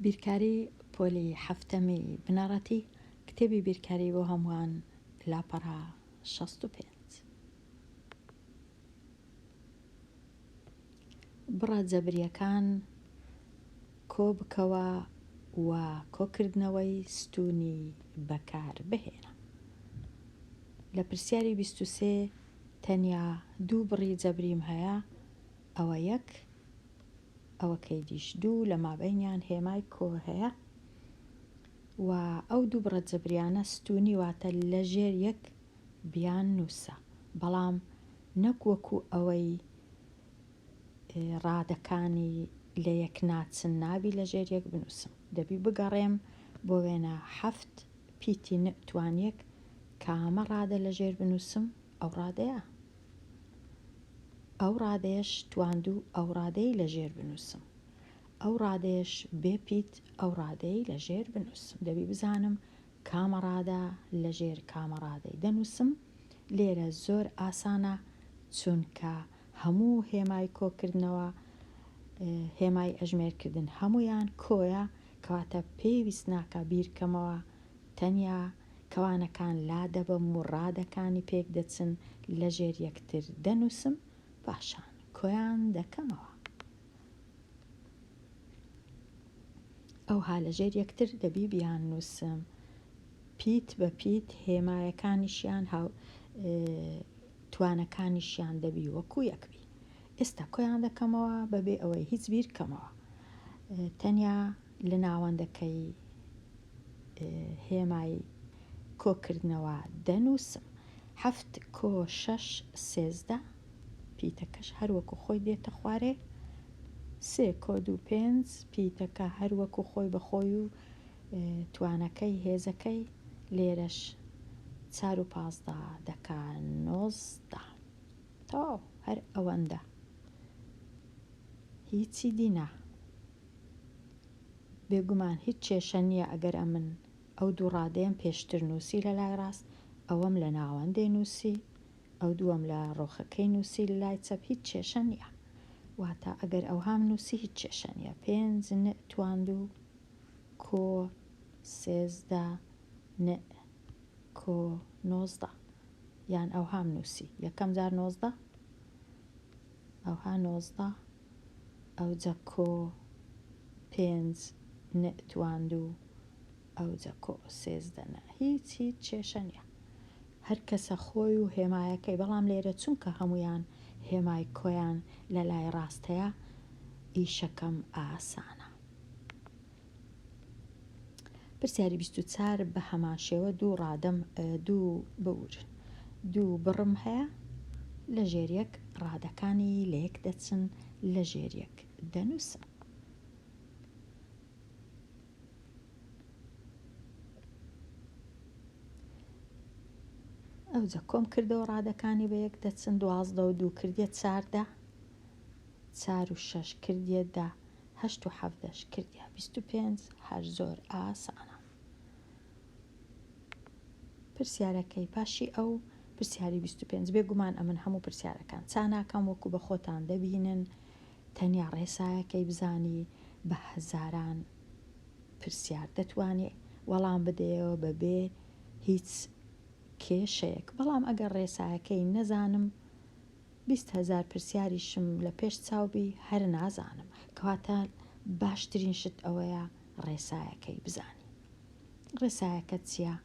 بیرکاری پۆلی هەفتەمی بنەڕەتی کتێبی بیرکاری بۆ هەمووان لاپەڕا 65. بڕە جەبریەکان کۆ بکەوە و کۆکردنەوەی ستونی بەکار بهێنە. لە پرسیاری 23 تەنیا 2 بڕی جەبریم هەیە، ئەوە 1 ئەوە کەیدیش 2 لە مابەینیان هێمای کۆ هەیە و ئەو 2 بڕە جەبریانە ستونی واتە لە ژێر 1 بیان نووسە، بەڵام نەک وەکو ئەوەی ڕادەکانی لە یەک ناچن نابی لە ژێر 1 بنووسم، دەبی بگەڕێم بۆ وێنە 7 پیتی توانیەک کە ئەمە ڕادە لە ژێر بنووسم، ئەو ڕادەیە، ئەو ڕادەیەش تواندوو ئەو ڕادەی لە ژێر بنووسم، ئەو ڕادەیەش بێ پیت ئەو ڕادەی لە ژێر بنووسم. دەبی بزانم کامە ڕادە لە ژێر کامە ڕادەی دەنووسم. لێرە زۆر ئاسانە چونکە هەموو هێمای کۆکردنەوە هێمای ئەژمێرکردن هەمویان کۆیە، کەواتە پێویست ناکە بیرکەمەوە تەنیا کەوانەکان لا دەبم و ڕادەکانی پێک دەچن لە ژێر یەکتر دەنووسم، پاشان کۆیان دەکەمەوە. ئەوها لە ژێر یەکتر دەبی بیان نووسم پیت بە پیت هێمایەکانیشیان توانەکانیشیان دەبی وەکو یەکبی. ئێستا کۆیان دەکەمەوە بەبێ ئەوەی هیچ بیرکەمەوە، تەنیا لە ناوەندەکەی هێمای کۆکردنەوە دەنووسم 7 کۆ 6 13 پیتەکەش هەروەکو خۆی دێتە خوارێ، 3 کۆ 2 5 پیتەکە هەروەکو خۆی بەخۆی و توانەکەی هێزەکەی، لێرەش 4 و 15 دەکا 19 تەواو هەر ئەوەندە، هیچی دینە. بێگومان هیچ کێشە نییە ئەگەر ئەمن ئەو 2 ڕادەیەم پێشتر نووسی لە لای ڕاست، ئەوەم لە ناوەندەی نووسی، ئەو دووەم لە ڕۆخەکەی نووسی لە لای چەپ، هیچ کێشە نییە. واتە ئەگەر ئەوهام نووسی هیچ کێشە نییە. 5 تواندوو کۆ 13 کۆ 19 یان ئەوهام نووسی یەکەم جار 19 ئەوها 19 ئەوجە کۆ 5 تواندوو ئەوجە کۆ 13 هیچ کێشە نییە، هەر کەسە خۆی و هێمایەکەی. بەڵام لێرە چونکە هەمویان هێمای کۆیان لە لای ڕاستەیە ئیشەکەم ئاسانە. پرسیاری 24 بە هەمان شێوە 2 ڕادەم 2 بڕم هەیە لە ژێر 1 ڕادەکانی لە یەک دەچن لە ژێر 1 دەنووسم. ئەوجە کۆم کردەوە ڕادەکانی بە یەک دەچن 12 و 2 کردیە 14 4 و 6 کردیە 10 8 و 7 کردیە 25 هەر زۆر ئاسانە. پرسیارەکەی پاشی ئەو پرسیاری 25 بێگومان ئەمن هەموو پرسیارەکان چاناکەم وەکو بە خۆتان دەبینن، تەنیا ڕێسایەکەی بزانی بە هەزاران پرسیار دەتوانێت وەڵام بدەیەوە بەبێ هیچ کێشەیەک. بەڵام ئەگەر ڕێسایەکەی نەزانم 20,000 پرسیاریشم لە پێش چاوبی هەر نازانم، کەواتە باشترین شت ئەوەیە ڕێسایەکەی بزانی. ڕێسایەکە چییە؟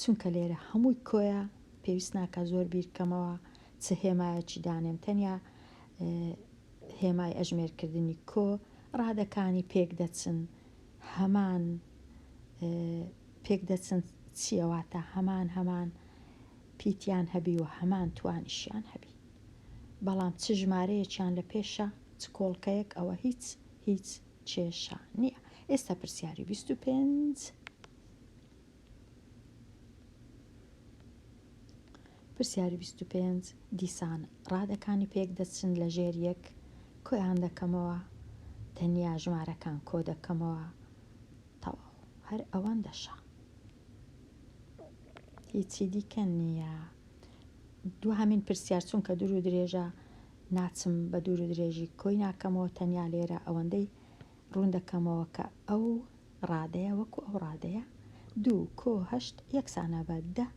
چونکە لێرە هەمووی کۆیە، پێویست ناکە زۆر بیرکەمەوە چ هێمایەکی دانێم، تەنیا هێمای ئەژمێرکردنی کۆ ڕادەکانی پێک دەچن، هەمان پێک دەچن چیەواتە هەمان پیتیان هەبی و هەمان توانیشیان هەبی. بەڵام چ ژمارەیەکیان لە پێشە چ کۆڵکەیەک ئەوە هیچ کێشە نییە. ئێستا پرسیاری 25 پرسیاری 25 دیسان ڕادەکانی پێک دەچن لە ژێر 1 کۆیان دەکەمەوە، تەنیا ژمارەکان کۆ دەکەمەوە، تەواو هەر ئەوەندەشە، هیچی دیکە نییە. دووهەمین پرسیار چونکە دوور و درێژە ناچم بە دوور و درێژی کۆی ناکەمەوە، تەنیا لێرە ئەوەندەی ڕوون دەکەمەوە کە ئەو ڕادەیە وەکو ئەو ڕادەیە 2 کۆ 8 یەکسانە بە 10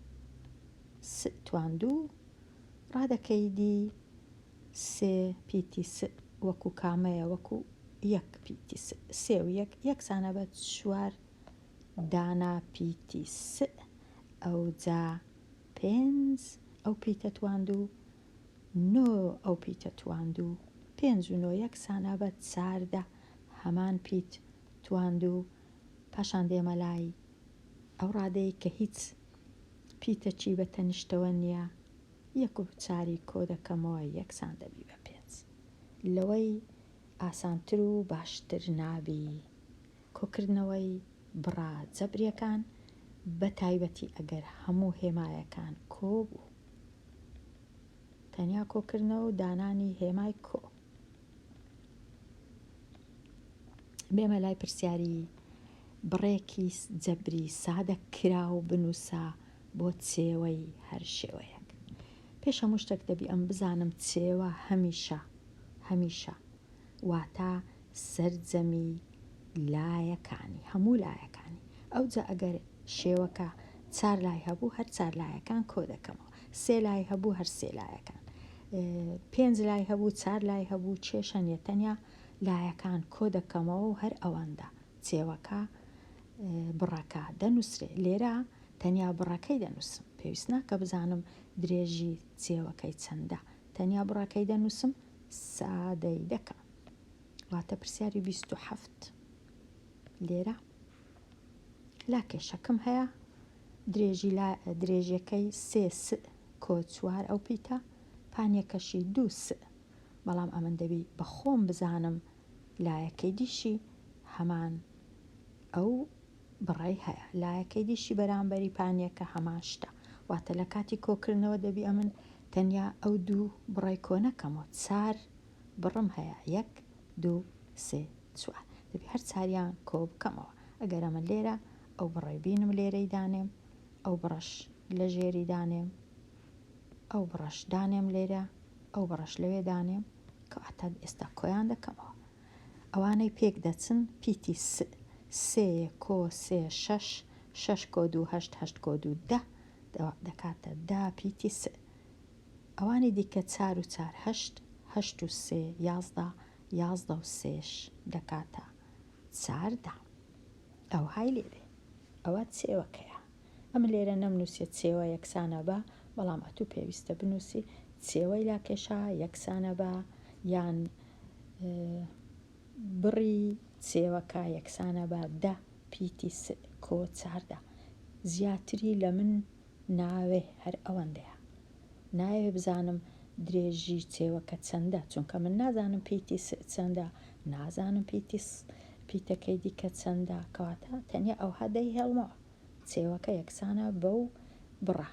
تواندوو ڕادەکەی دی 3 پیتی وەکو کامەیە وەکو 1 پیتی 3 و 1 یەکسانە بە 4 دانا پیتی ئەو جا 5 ئەو پیتە تواندوو 9 ئەو پیتە تواندوو 5 و 9 یەکسانە بە 14 هەمان پیت تواندوو. پاشان دێمە لای ئەو ڕادەیە کە هیچ پیتەچی بە تەنیشتەوە نییە 1 و 4 کۆ دەکەمەوە یەکسان دەبی بە 5 لەوەی ئاسانتر و باشتر نابی. کۆکردنەوەی بڕا جەبریەکان بە تایبەتی ئەگەر هەموو هێمایەکان کۆ بوو، تەنیا کۆکردنەوە و دانانی هێمای کۆ. بێمە لای پرسیاری بڕێکی جەبری سادە کرا و بنووسە بۆ چێوەی هەر شێوەیەک. پێش هەموو شتێک دەبی ئەم بزانم چێوە هەمیشە واتە سەرجەمی لایەکانی هەموو لایەکانی. ئەو جا ئەگەر شێوەکە 4 لای هەبوو هەر 4 لایەکان کۆ دەکەمەوە، 3 لای هەبوو هەر 3 لایەکان، 5 لای هەبوو 4 لای هەبوو کێشە نیە، تەنیا لایەکان کۆ دەکەمەوە و هەر ئەوەندە چێوەکە بڕەکە دەنووسرێ. لێرە تەنیا بڕەکەی دەنووسم، پێویست ناکە بزانم درێژی چێوەکەی چەندە، تەنیا بڕەکەی دەنووسم سادەی دەکەم. واتە پرسیاری 27 لێرە لا کێشەکەم هەیە درێژیەکەی 3 کۆ 4 ئەو پیتە، پانیەکەشی 2 بەڵام ئەمن دەبی بە خۆم بزانم لایەکەی دیشی هەمان ئەو بڕای هەیە، لایەکەی دیشی بەرامبەری پانیەکە هەمان شتە، واتە لە کاتی کۆکردنەوە دەبی ئەمن تەنیا ئەو 2 بڕای کۆ نەکەمەوە، 4 بڕم هەیە، 1 2 3 4 دەبی هەر چاریان کۆ بکەمەوە. ئەگەر ئەمە لێرە ئەو بڕای بینم لێرەی دانێم، ئەو بڕەش لە ژێری دانێم، ئەو بڕەش دانێم لێرە، ئەو بڕەش لەوێ دانێم، کەواتە ئێستا کۆیان دەکەمەوە. ئەوانەی پێک دەچن پیتی 3 کۆ 3 6 6 کۆ 2 8 8 کۆ 2 10 دەکاتە 10 پیتی ئەوانی دیکە 4 و 4 8 8 و 3 11 11 و 3 دەکاتە 14. ئەو های لێرێ ئەوە چێوەکەیە. ئەم لێرە نەمنووسێ چێوە یەکسانە بە، بەڵام ئەتوو پێویستە بنووسی چێوەی لاکێشە یەکسانە بە یان بڕی چێوەکە یەکسانە بە 10 پیتی کۆ 14. زیاتری لە من ناوێ هەر ئەوەندەیە، ناوێ بزانم درێژی چێوەکە چەندە، چونکە من نازانم پیتی چەندە، نازانم پیتەکەی دیکە چەندە، کەواتە تەنیا ئەو هەدەی هێڵمەوە چێوەکە یەکسانە بەو بڕە.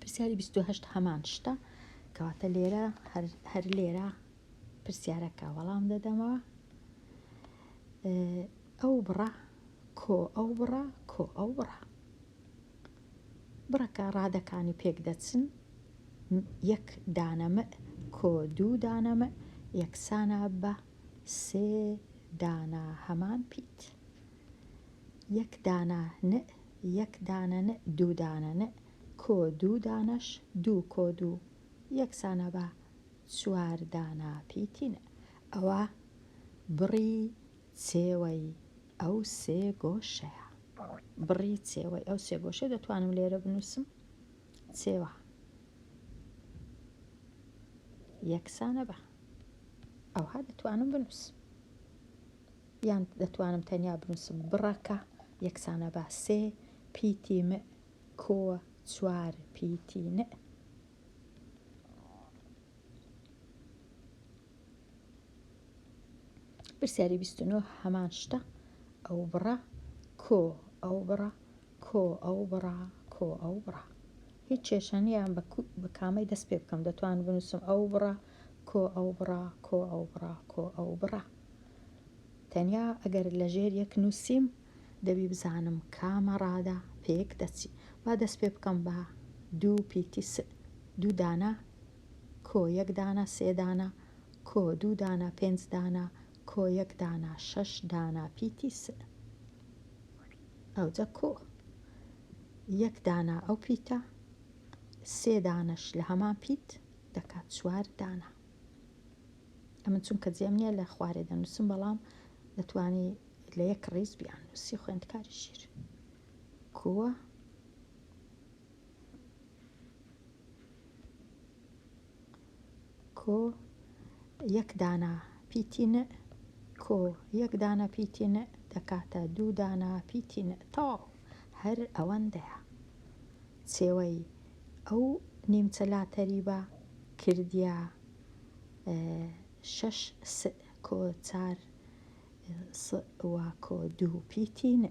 پرسیاری 28 هەمان شتە، کەواتە لێرە هەر لێرە پرسیارەکە وەڵام دەدەمەوە. ئەو بڕە کۆ ئەو بڕە کۆ ئەو بڕە، بڕەکە ڕادەکانی پێک دەچن 1 دانەمە کۆ 2 دانەمە یەکسانە بە 3 دانا هەمان پیت، 1 دانا نە 1 دانە نە 2 دانە نە کۆ 2 دانەش 2 کۆ 2 یەکسانە بە 4 دانا پیتی نە. ئەوە بڕی چێوەی ئەو 3 گۆشەیە، بڕی چێوەی ئەو 3 گۆشە دەتوانم لێرە بنووسم چێوە یەکسانە بە ئەوها دەتوانم بنووسم، یان دەتوانم تەنیا بنووسم بڕەکە یەکسانە بە 3 پیتی مە کۆ 4 پیتی نە. پرسیاری 29 هەمان شتە، ئەو بڕە کۆ ئەو بڕە کۆ ئەو بڕە کۆ ئەو بڕە، هیچ کێشەنیان بە کامەی دەست پێ بکەم دەتوانم بنووسم ئەو بڕە کۆ ئەو بڕە کۆ ئەو بڕە کۆ ئەو بڕە. تەنیا ئەگەر لە ژێر یەک نووسیم دەبی بزانم کامە ڕادە پێک دەچی، با دەست پێ بکەم بە 2 پیتی 2 دانا کۆ 1 دانە 3 دانە کۆ 2 دانە 5 دانە کۆ 1 دانە 6 دانە پیتی س ئەوجە کۆ 1 دانە ئەو پیتە 3 دانەش لە هەمان پیت دەکات 4 دانە. ئەمە چونکە جێم نییە لە خوارێ دەنووسم بەڵام دەتوانی لە یەک ڕیز بیانووسی خوێندکاری شیر کۆ 1 دانە پیتی ن کۆ 1 دانە پیتی ن دەکاتە 2 دانە پیتی ن تەواو هەر ئەوەندەیە چێوەی ئەو نیمچە لاتەری بە کردیا 6 س کۆ 4 س و کۆ 2 پیتی ن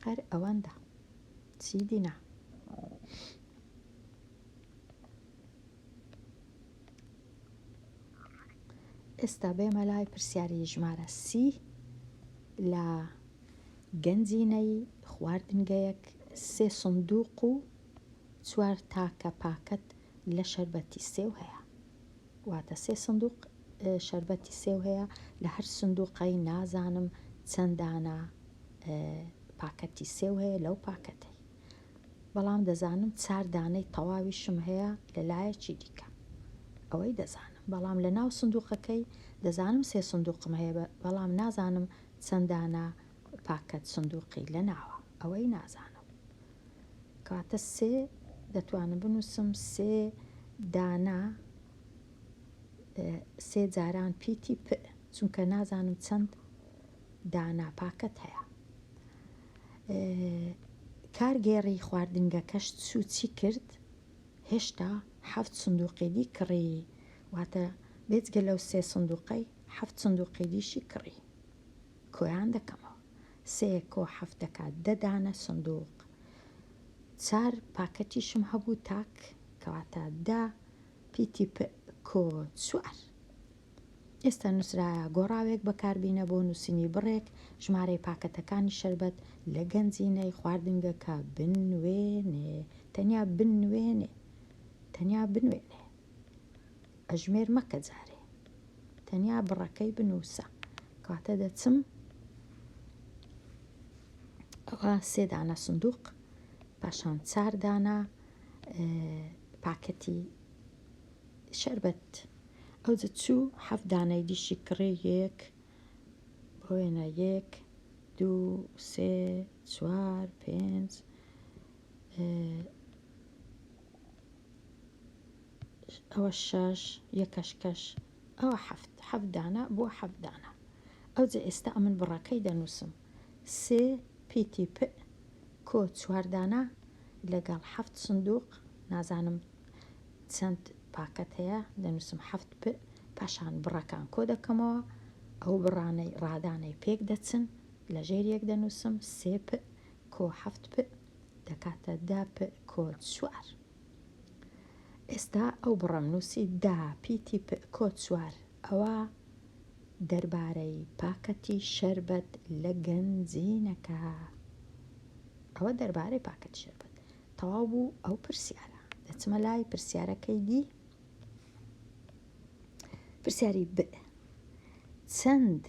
هەر ئەوەندە چی دینە. ئێستا بێمە لای پرسیاری ژمارە سی لە گەنجینەی خواردنگەیەک 3 سندوق و 4 تاکە پاکەت لە شەربەتی سێو هەیە واتە 3 سندوق شەربەتی سێو هەیە لە هەر سندوقەی نازانم چەند دانە پاکەتی سێو هەیە لەو پاکەتەی بەڵام دەزانم 4 دانەی تەواویشم هەیە لە لایەکی دیکە ئەوەی دەزانم بەڵام لە ناو سندوقەکەی دەزانم 3 سندوقم هەیە بەڵام نازانم چەند دانە پاکەت سندوقی لە ناوە ئەوەی نازانم کاتە سێ دەتوانم بنووسم 3 دانە 3 جاران پیتی پ چونکە نازانم چەند دانا پاکەت هەیە. کارگێڕی خواردنگەکەش چی کرد هێشتا 7 سندوقی دی کڕی واتە بێجگە لەو 3 سندوقەی 7 سندوقی دیشی کڕی کۆیان دەکەمەوە 3 کۆ 7 دەکات 10 دانە سندوق 4 پاکەتیشم هەبوو تاک کەواتە 10 پیتی پ کۆ 4 ئێستا نووسرایە گۆڕاوێک بەکاربینە بۆ نووسینی بڕێک ژمارەی پاکەتەکانی شەربەت لە گەنجینەی خواردنگەکە بنوێنێ تەنیا بنوێنێ ئەژمێر مەکە جارێ تەنیا بڕەکەی بنووسە کاتە دەچم ئەوە 3 دانە سندوق پاشان 4 دانە پاکەتی شەربەت ئەوجە چوو 7 دانەی دیشی کڕی 1 بۆێنە 1 2 3 4 5 ئەوە 6 یەکەشکەش ئەوە 7 دانە بۆ 7 دانە ئەوجە ئێستا ئەمن بڕەکەی دەنووسم 3 پیتی پ کۆ 4 دانە لەگەڵ 7 سندوق نازانم چەند پاکەت هەیە دەنووسم 7 پ پاشان بڕەکان کۆ دەکەمەوە ئەو بڕانەی ڕادانەی پێک دەچن لە ژێریەک دەنووسم 3 پ کۆ 7 پ دەکاتە 10 پ کۆ 4 ئێستا ئەو بڕەم نووسی 10 پیتی پ کۆ 4 ئەوە دەربارەی پاکەتی شەربەت لە گەنجینەکە ئەوە دەربارەی پاکەتی شەربەت تەواو بوو ئەو پرسیارە دەچمە لای پرسیارەکەی دی پرسیاری ب چەند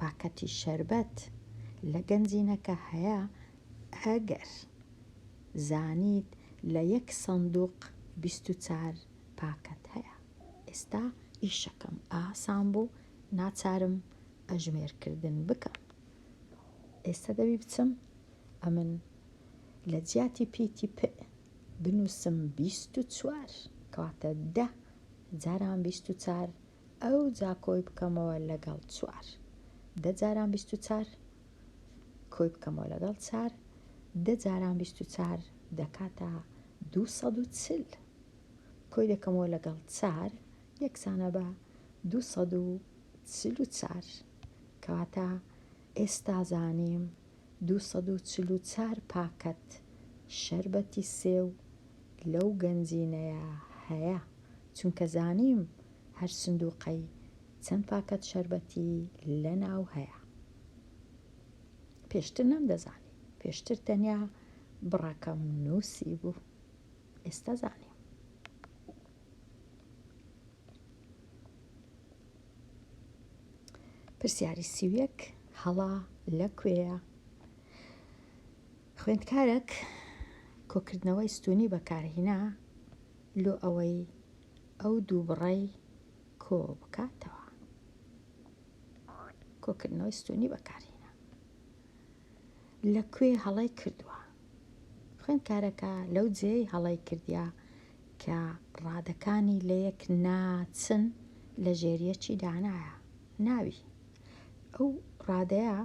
پاکەتی شەربەت لە گەنجینەکە هەیە ئەگەر زانیت لە یەک سندوق 24 پاکەت هەیە ئێستا ئیشەکەم ئاسان بوو ناچارم ئەژمێرکردن بکەم ئێستا دەبی بچم ئەمن لە جیاتی پیتی پ بنووسم 24 کەواتە 10 جاران 24 ئەو جا کۆی بکەمەوە لەگەڵ 4 10 جاران 24 کۆی بکەمەوە لەگەڵ 4 10 جاران 24 دەکاتە 240 کۆی دەکەمەوە لەگەڵ 4 یەکسانە بە 244 کەواتە ئێستا زانیم 244 پاکەت شەربەتی سێو لەو گەنجینەیە هەیە چونکە زانیم هەر سندوقەی چەند پاکەت شەربەتی لە ناو هەیە پێشتر نەمدەزانی پێشتر تەنیا بڕەکەم نووسی بوو ئێستا زانیم پرسیاری 31 هەڵا لەکوێیە؟ خوێندکارێک کۆکردنەوەی ستونی بەکارهێنا لۆ ئەوەی ئەو دوو بڕەی کۆ بکاتەوە. کۆکردنەوەی ستونی بەکارهێنا لەکوێ هەڵەی کردووە. خوێندکارەکە لەو جێی هەڵەی کردیا کە ڕادەکانی لە یەک ناچن لە ژێریەکی دانایە ناوی ئەو ڕادەیە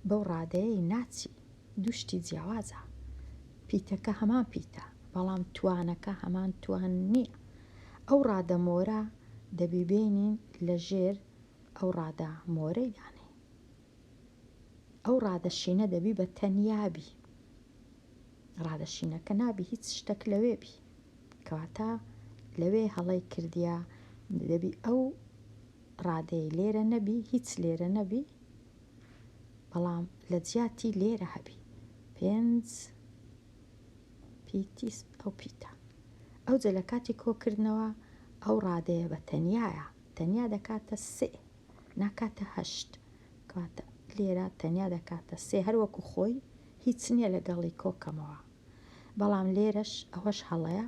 بەو ڕادەیەی ناچی دوشتی جیاوازە، پیتەکە هەمان پیتە بەڵام توانەکە هەمان توان نییە. ئەو ڕادە مۆرە دەبیبێنین لە ژێر ئەو ڕادە مۆرەی دانێ. ئەو ڕادەشینە دەبی بە تەنیابی، ڕادەشینەکە نابی هیچ شتێک لەوێ بی، کەواتە لەوێ هەڵەی کردیا دەبی ئەو ڕادەی لێرە نەبی، هیچ لێرە نەبی، بەڵام لە جیاتی لێرە هەبی 5 پیتی ئەو پیتە. ئەو جە لە کاتی کۆکردنەوە ئەو ڕادەیە بە تەنیایە، تەنیا دەکاتە 3 ناکاتە 8، کەواتە لێرە تەنیا دەکاتە 3 هەروەکو خۆی هیچ نییە لەگەڵی کۆکەمەوە. بەڵام لێرەش ئەوەش هەڵەیە،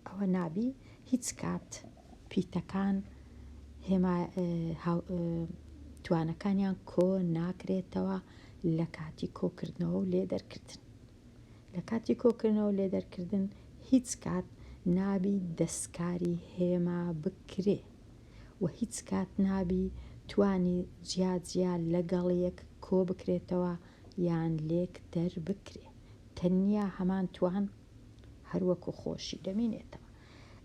ئەوە نابی هیچ کات پیتەکان توانەکانیان کۆ ناکرێتەوە لە کاتی کۆکردنەوە و لێدەرکردن. لە کاتی کۆکردنەوە و لێدەرکردن هیچ کات نابی دەستکاری هێما بکرێ و هیچ کات نابی توانی جیا لەگەڵ یەک کۆ بکرێتەوە یان لێک دەربکرێ، تەنیا هەمان توان هەروەکو خۆشی دەمێنێتەوە.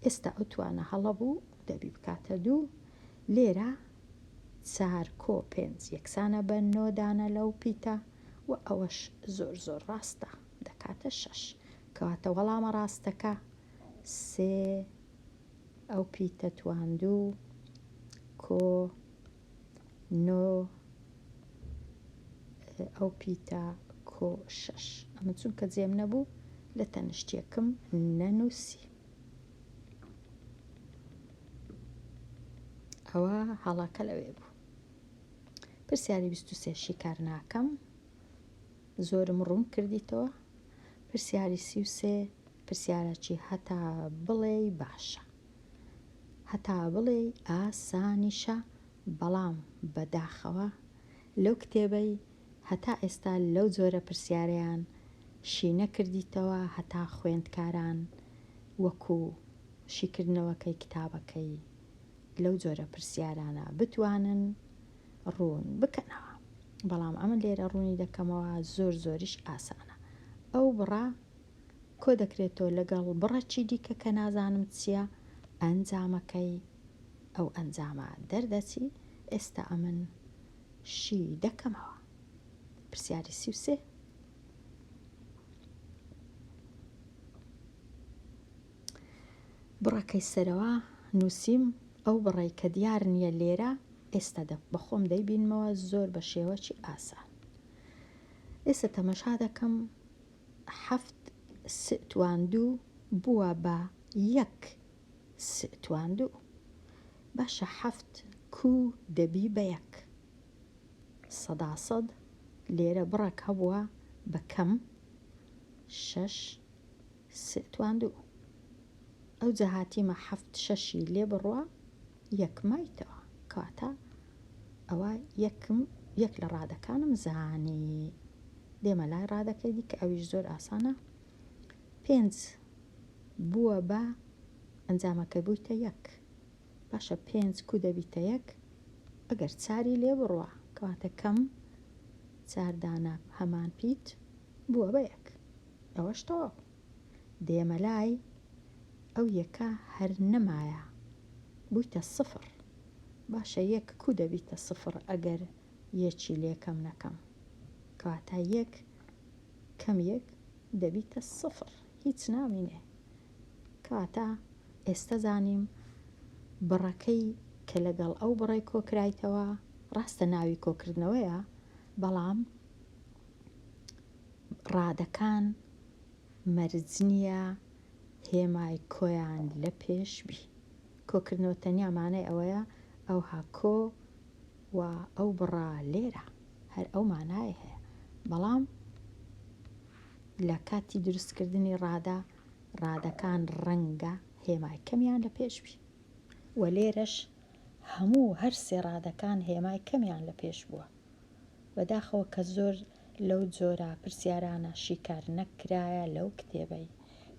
ئێستا ئەو توانە هەڵە بوو دەبی بکاتە 2، لێرە 4 کۆ 5 یەکسانە بە 9 دانە لەو پیتە و ئەوەش زۆر ڕاستە دەکاتە 6، کەواتە وەڵامە ڕاستەکە 3 ئەو پیتە توان 2 کۆ 9 ئەو پیتە کۆ 6. ئەمە چونکە جێم نەبوو لە تەنیشتێکم نەنووسی. ئەوە هەڵاکە لەوێ بوو. پرسیاری 23 کار ناکەم، زۆرم ڕوون کردیتەوە. پرسیاری 33 پرسیارەکی هەتا بڵێ باشە، هەتا بڵێ ئاسانیشە بەڵام بەداخەوە لەو کتێبەی هەتا ئێستا لەو جۆرە پرسیارەیان شی نەکردیتەوە، هەتا خوێندکاران وەکو شیکردنەوەکەی کتابەکەی لەو جۆرە پرسیارانە بتوانن ڕوون بکەنەوە. بەڵام ئەمە لێرە ڕوونی دەکەمەوە زۆریش ئاسانە. ئەو بڕە کۆ دەکرێتەوە لەگەڵ بڕەکی دیکە کە نازانم چییە، ئەنجامەکەی ئەو ئەنجامە دەردەچی. ئێستا ئەمن شی دەکەمەوە. پرسیاری 33 بڕەکەی سەرەوە نووسیم ئەو بڕێی کە دیار نییە لێرە ئێستا بەخۆم دەیبینمەوە زۆر بە شێوەکی ئاسان. ئێستا تەمەشا دەکەم 7 توان 2 بووە بە 1 توان 2. باشە 7 کوو دەبی بە 1 100% لێرە بڕێک هەبووە بە کەم 6 توان 2. ئەو جەهاتیمە 7 6 لێ بڕوە 1 مایتەوە، کاتە ئەوە یەک لە ڕادەکانم زانی. دێمە لای ڕادەکەی دیکە ئەویش زۆر ئاسانە. 5 بووە بە ئەنجامەکەی بوویتە 1. باشە 5 کو دەبیتە 1 ئەگەر 4 لێ بڕوە کەواتە کەم 4 دانە هەمان پیت بووە بە 1. ئەوەش تەواو. دێمە لای ئەو یەکە هەر نەمایە بوویتە 0. باشە 1 کو دەبیتە 0 ئەگەر یەکی لێکەم نەکەم، کەواتە 1 کەم 1 دەبیتە 0 هیچ نامینێ. کەواتە ئێستا زانیم بڕەکەی کە لەگەڵ ئەو بڕێی کۆکرایتەوە ڕاستە ناوی کۆکردنەوەیە، بەڵام ڕادەکان مەرج نییە هێمای کۆیان لە پێش بی. کۆکردنەوە تەنیا مانای ئەوەیە ئەوها کۆ و ئەو بڕا لێرە هەر ئەو مانایە هەیە، بەڵام لە کاتی دروستکردنی ڕادەکان ڕەنگە هێمای کەمیان لە پێش بی، و لێرەش هەموو هەر سێ ڕادەکان هێمای کەمیان لە پێش بووە، بەداخەوە کە زۆر لەو جۆرە پرسیارانە شیکار نەکرایە لەو کتێبەی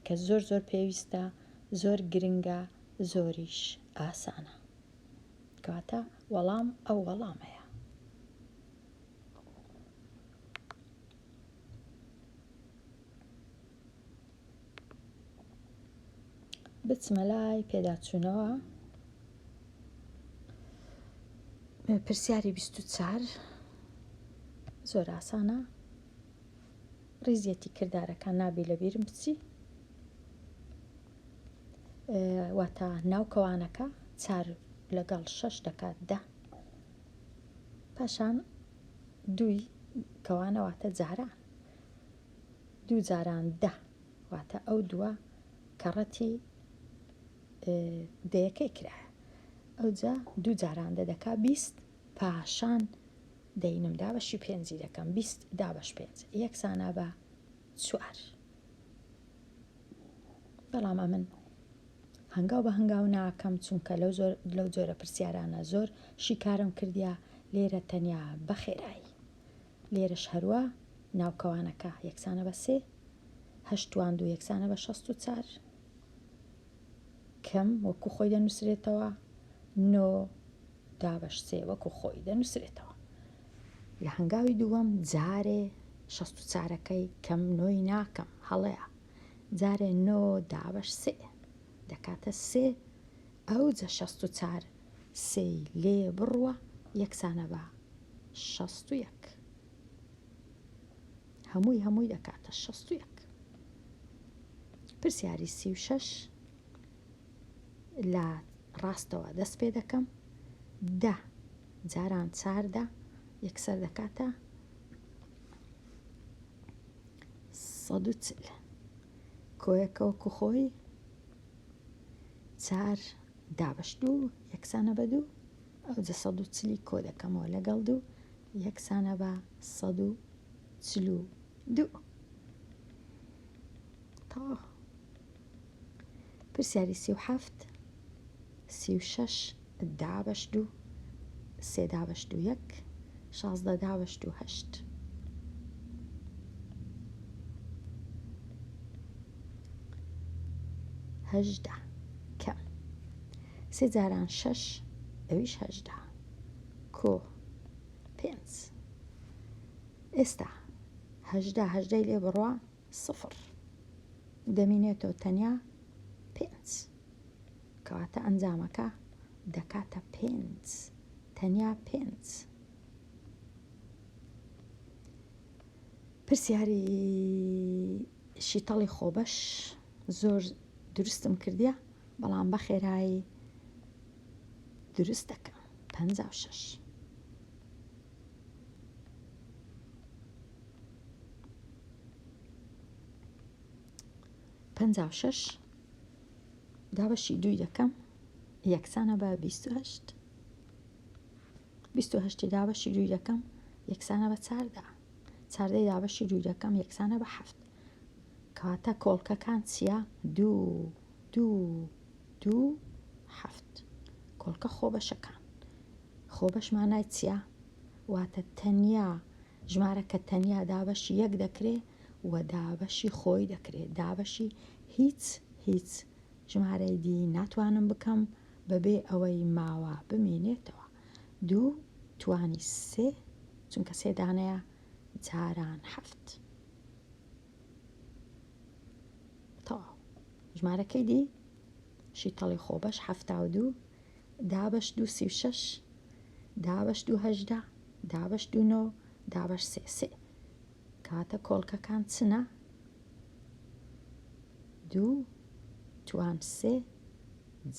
کە زۆر پێویستە، زۆر گرنگە، زۆریش ئاسانە، کەواتە وەڵام ئەو وەڵامەیە. بچمە لای پێداچوونەوە. پرسیاری 24 زۆر ئاسانە، ڕیزیەتی کردارەکان نابێ لەبیرم بچی، واتە ناوکەوانەکە 4 لەگەڵ 6 دەکات 10، پاشان دووی کەوانە واتە جاران، 2 جاران 10 واتە ئەو دووە کەڕەتی دەیەکەی کرایە، ئەوجا 2 جاران دەکا 20، پاشان دەینم دابەشی 5 دەکەم، 20 دابەش 5 یەکسانە بە 4. بەڵام ئەمن هەنگاو بە هەنگاو ناکەم، چونکە لەو جۆرە پرسیارانە زۆر شیکارم کردیا، لێرە تەنیا بەخێرایی. لێرەش هەروە ناوکەوانەکە یەکسانە بە 3، 8 یەکسانە بە 64، کەم وەکو خۆی دەنووسرێتەوە، 9 دابەش 3 وەکو خۆی دەنووسرێتەوە. لە هەنگاوی دووەم جارێ 64ەکەی کەم 9 ناکەم، هەڵەیە، جارێ 9 دابەش 3 دەکاتە 3، ئەوجە 64 3 لێ بڕوە یەکسانە بە 61، هەمووی دەکاتە 61. پرسیاری 36 لە ڕاستەوە دەست پێ دەکەم، 10 جاران 4 یەکسەر دەکاتە 140، کۆیەکە وەکو خۆی 4 دابەش 2 یەکسانە بە 2، ئەوجە 140 کۆ دەکەمەوە لەگەڵ 2 یەکسانە بە 142. پرسیاری 37 36 دابەش 2 3 دابەش 2 1 16 دابەش 2 8، هەژدە کەم 3 جاران 6 ئەویش 18 کۆ 5. ئێستا 18 لێ بڕوە 0 دەمینێتەوە تەنیا 5، کەواتە ئەنجامەکە دەکاتە 5 تەنیا 5. پرسیاری شیتەڵی خۆبەش زۆر دروستم کردیە، بەڵام بەخێرایی دروست دەکەم. 56 56 دابەشی 2 دەکەم یەکسانە بە 28، 28 دابەشی 2 دەکەم یەکسانە بە 14 دابەشی 2 دەکەم یەکسانە بە 7، کەواتە کۆڵکەکان چییە؟ 2 2 2 7 کۆڵکە خۆبەشەکان. خۆبەش مانای چییە؟ واتە تەنیا ژمارەکە تەنیا دابەشی 1 دەکرێت و دابەشی خۆی دەکرێت، دابەشی هیچ ژمارەی دی ناتوانم بکەم بەبێ ئەوەی ماوە بمێنێتەوە. 2 توانی 3 چونکە 3 دانەیە جاران 7. ژمارەکەی دی شیتەڵی خۆبەش 72 دابەش 2 36 دابەش 2 18 دابەش 2 9 دابەش 3 کاتە کۆڵکەکان چنە؟ 2 توان 3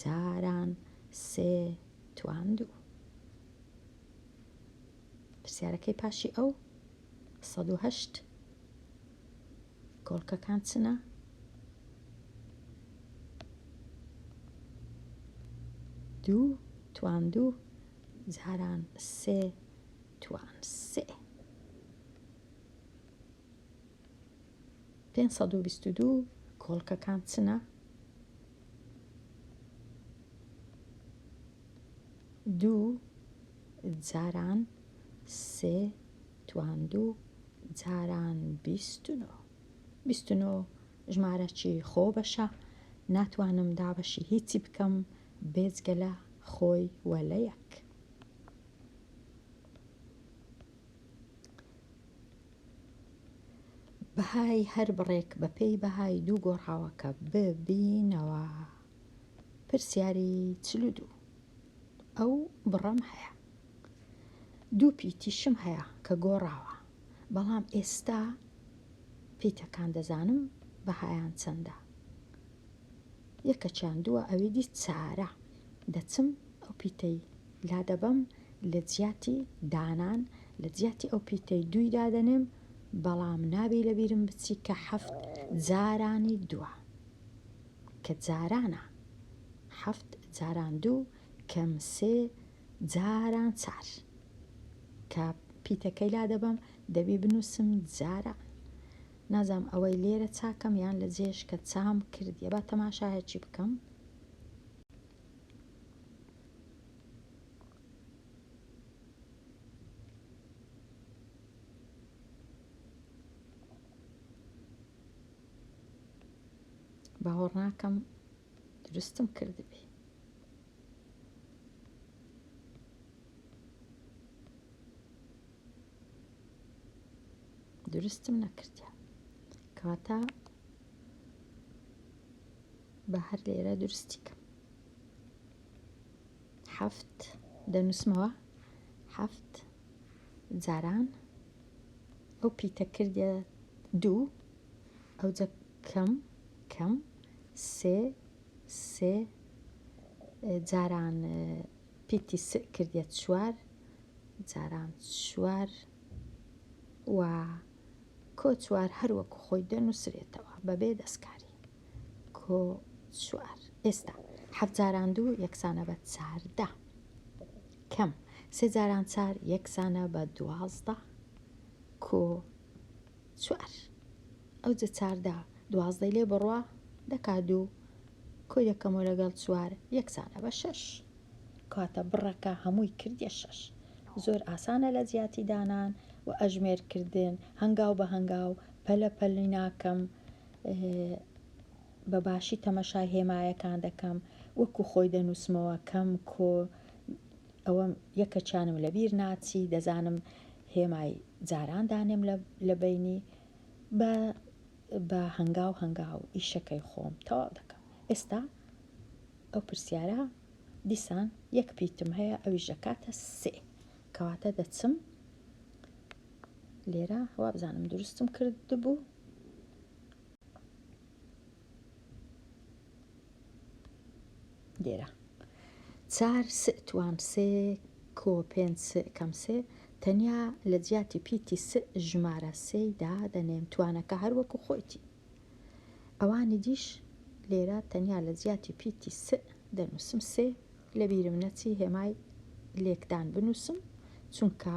جاران 3 توان 2. پرسیارەکەی پاشی ئەو 108 کۆڵکەکان چنە؟ 2 توان 2 جاران سێ توان سێ. 522 کۆڵکەکان چنە؟ 2 جاران سێ توان 2 جاران 29. 29 ژمارەکی خۆ بەشە، ناتوانم دابەشی هیچی بکەم بێجگە لە خۆی وە لە یەک. بەهای هەر بڕێک بە پێی بەهای دوو گۆڕاوەکە ببینەوە. پرسیاری 42 ئەو بڕەم هەیە، دوو پیتیشم هەیە کە گۆڕاوە، بەڵام ئێستا پیتەکان دەزانم بەهایان چەندە. یەکەچیان دووە ئەوەی دی چارە، دەچم ئەو پیتەی لا دەبەم لە جیاتی دانان، لە جیاتی ئەو پیتەی دووی دادەنێم، بەڵام نابێ لەبیرم بچی کە 7 جارانی دووە کە جارانە، 7 جاران دوو کەم 3 جاران 4 کە پیتەکەی لا دەبەم دەبی بنووسم جاران. نازام ئەوەی لێرە چاکەم یان لە جێش کە چام کردیە. با تەماشایەکی بکەم. باوەڕ ناکەم دروستم کردبێ. دروستم نەکردیا، کەواتە بە هەر لێرە دروستی کەم. 7 دەنووسمەوە، 7 جاران ئەو پیتە کردە 2 ئەو جە کەم 3 جاران پیتی س کردە 4 جاران 4 و کۆ 4 هەروەکو خۆی دەنووسرێتەوە بەبێ دەستکاری. کۆ 4 ئێستا 7 جاران 2 یەکسانە بە 14 کەم 3 جاران 4 یەکسانە بە 12 کۆ 4 ئەو جە 14 12 لێ بڕوە دەکا 2 کۆ یەکەمەوە لەگەڵ 4 یەکسانە بە 6 کاتە بڕەکە هەمووی کردە 6. زۆر ئاسانە لە جیاتی دانان و ئەژمێرکردن، هەنگاو بە هەنگاو پەلە پەلی ناکەم، بە باشی تەمەشای هێمایەکان دەکەم، وەکو خۆی دەنووسمەوە کەم کۆ ئەوەم یەکەچانم لەبیر ناچی، دەزانم هێمای جاران دانێم لە بینی بە هەنگاو هەنگاو ئیشەکەی خۆم تەواو دەکەم. ئێستا ئەو پرسیارە دیسان یەک پیتم هەیە ئەویش دەکاتە 3 کەواتە دەچم لێرە هەوا بزانم دروستم کردبوو. لێرە 4 س توان 3 کۆ 5 س کەم 3 تەنیا لە جیاتی پیتی س ژمارە 3 دادەنێم، توانەکە هەروەکو خۆیتی. ئەوانی دیش لێرە تەنیا لە جیاتی پیتی س دەنووسم 3 لەبیرم نەچی هێمای لێکدان بنووسم، چونکە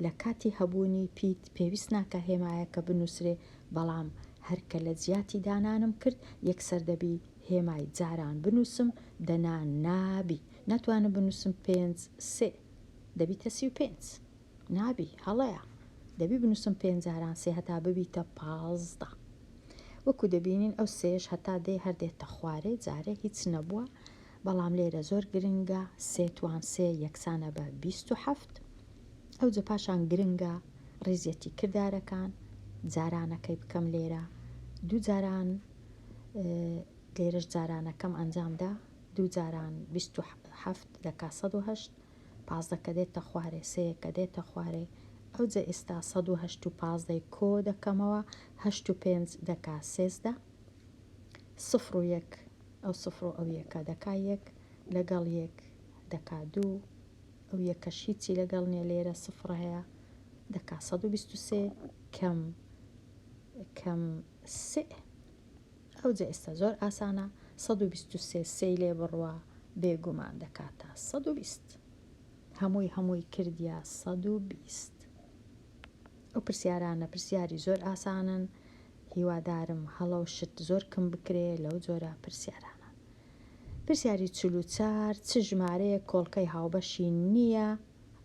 لە کاتی هەبوونی پیت پێویست ناکە هێمایەکە بنووسرێ، بەڵام هەرکە لە جیاتی دانانم کرد یەکسەر دەبی هێمای جاران بنووسم، دەنان نابی، ناتوانم بنووسم 5 3 دەبیتە 35 نابی، هەڵەیە دەبی بنووسم 5 جاران 3 هەتا ببیتە 15. وەکو دەبینین ئەو سێش هەتا دێ هەردێتە خوارێ، جارێ هیچ نەبووە، بەڵام لێرە زۆر گرنگە 3 توان 3 یەکسانە بە 27. ئەو جە پاشان گرنگە ڕێزیەتی کردارەکان جارانەکەی بکەم لێرە 2 جاران لێرەش جارانەکەم ئەنجامدا 2 جاران 27 دەکا 108 15 کە دێتە خوارێ 3 کە دێتە خوارێ ئەو جە ئێستا 108 و 15 کۆ دەکەمەوە 8 و 5 دەکا 13 0 و 1 ئەو 0 و ئەو یەکە دەکا 1 لەگەڵ 1 دەکا 2 ئەو یەکەش هیچی لەگەڵ نیە لێرە 0 هەیە دەکا 123 کەم 3 ئەو جە ئێستا زۆر ئاسانە 123 سێی لێ بڕوە بێگومان دەکاتە 120 هەمووی کردیە 120. ئەو پرسیارانە پرسیاری زۆر ئاسانن، هیوادارم هەڵە و شت زۆر کەم بکرێ لەو جۆرە پرسیارانە. پرسیاری 44 چ ژمارەیە کۆڵکەی هاوبەشی نییە؟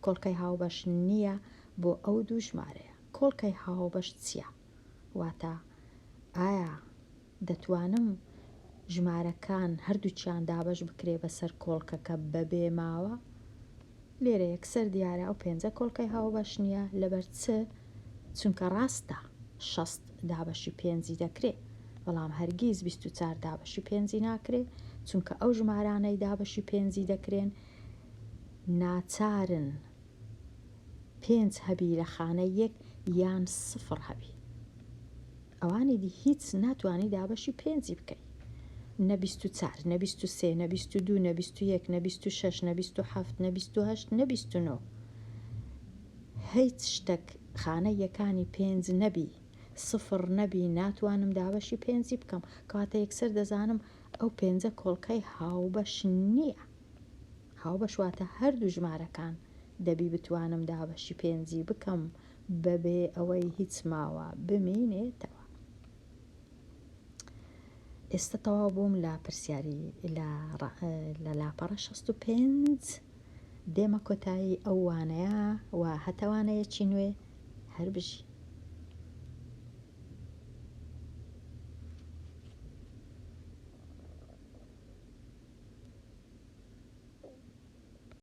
کۆڵکەی هاوبەش نییە بۆ ئەو دوو ژمارەیە. کۆڵکەی هاوبەش چییە؟ واتە ئایا دەتوانم ژمارەکان هەردووچیان دابەش بکرێ بەسەر کۆڵکەکە بەبێ ماوە؟ لێرە یەکسەر دیارە ئەو 5 کۆڵکەی هاوبەش نییە لەبەر چونکە ڕاستە 60 دابەشی 5 دەکرێت، بەڵام هەرگیز 24 دابەشی 5 ناکرێت، چونکە ئەو ژمارانەی دابەشی 5 دەکرێن ناچارن 5 هەبی لە خانە 1 یان 0 هەبی. ئەوانی دی هیچ ناتوانانی دابەشی 5 بکەیت، نە 24 نە 23 نە 22 نە 21 نە 26 نە 27 نە 28 نە 29 هیچ شتێک خانە یەکانی 5 نەبی 0 نەبی ناتوانم دابەشی 5 بکەم، کەواتە یەکسەر دەزانم ئەو 5 کۆڵکەی هاوبەش نییە. هاوبەش واتە هەردوو ژمارەکان دەبی بتوانم دابەشی 5 بکەم بەبێ ئەوەی هیچ ماوە بمێنێتەوە. ئێستا تەواو بووم لە پرسیاری لە لاپەڕە 65 دێمە کۆتایی ئەو وانەیە و هەتەوانەیەکی نوێ هەر بژی.